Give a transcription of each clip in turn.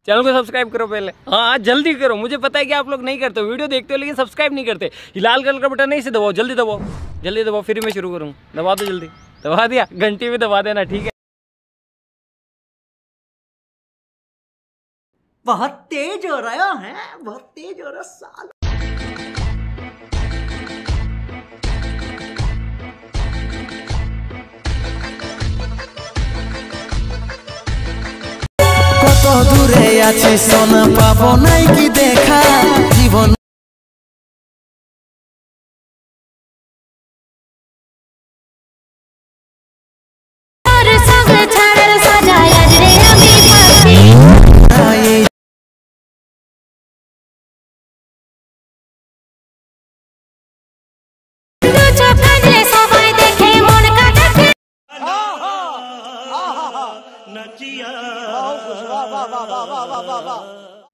Channel को subscribe करो पहले। हाँ जल्दी करो, मुझे पता है कि आप लोग नहीं करते हो, वीडियो देखते हो लेकिन सब्सक्राइब नहीं करते। लाल कलर का बटन नहीं से दबाओ, जल्दी दबाओ, जल्दी दबाओ, फिर मैं शुरू करूँ। दबा दो जल्दी, दबा दिया, घंटी में दबा देना, ठीक है। बहुत तेज हो रहा है, बहुत तेज हो रहा साल। কত দূরে আছে সোনা, পাবো নাই কি দেখা জীবন।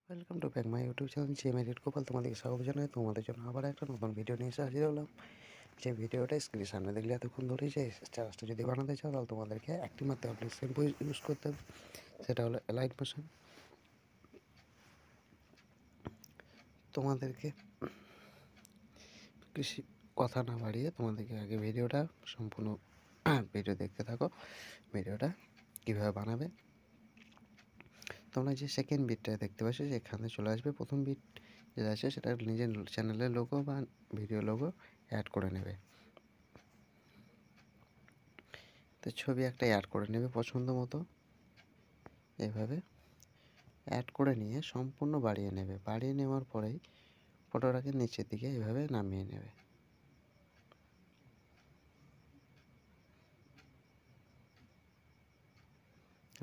Welcome to back my YouTube channel জেএমএডিট গোপাল। তোমাদেরকে স্বাগত জানাই। তোমাদের জন্য আবার একটা নতুন ভিডিও নিয়ে এসে হাজির হলাম। যে ভিডিওটা স্ক্রিনের সামনে দেখলে এতক্ষণ ধরেই যে চার্জটা যদি বানাতে চাও তাহলে তোমাদেরকে একটি মাত্র অ্যাপ্লিকেশন ইউজ করতে হবে, সেটা হলো এলাইট মোশন। তোমাদেরকে বেশি কথা না বাড়িয়ে তোমাদেরকে আগে ভিডিওটা সম্পূর্ণ ভিডিও দেখতে থাকো। ভিডিওটা কীভাবে বানাবে, তোমরা যে সেকেন্ড বিটটা দেখতে পাচ্ছ সেখানে চলে আসবে। প্রথম বিট যেটা আছে সেটা নিজের চ্যানেলের লোগো বা ভিডিও লোগো অ্যাড করে নেবে। তো ছবি একটা অ্যাড করে নেবে পছন্দ মতো, এভাবে অ্যাড করে নিয়ে সম্পূর্ণ বাড়িয়ে নেবে। বাড়িয়ে নেওয়ার পরেই ফটোটাকে নিচের দিকে এভাবে নামিয়ে নেবে।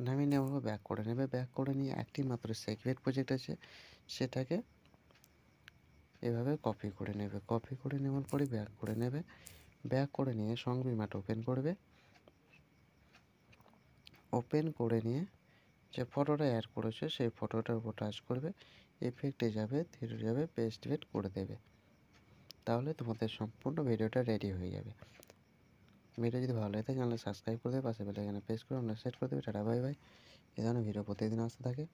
নামিয়ে নেওয়ার পর ব্যাক করে নেবে। ব্যাক করে নিয়ে একটি মাত্র সেকেন্ড প্রজেক্ট আছে সেটাকে এভাবে কপি করে নেবে। কপি করে নেওয়ার পরে ব্যাক করে নেবে। ব্যাক করে নিয়ে সংবিমাট ওপেন করবে। ওপেন করে নিয়ে যে ফটোটা অ্যাড করেছে সেই ফটোটার উপর টাচ করবে, এফেক্টে যাবে, থিয়েটারে যাবে, পেস্ট ভেট করে দেবে। তাহলে তোমাদের সম্পূর্ণ ভিডিওটা রেডি হয়ে যাবে। ভিডিও যদি ভালো লাগে চ্যানেলে সাবস্ক্রাইব করে দেবে, পাশে বেল আইকনে প্রেস করে আমরা সেট করে দেবে। Tata bye bye. এই ধরনের ভিডিও প্রতিদিন আসতে থাকে।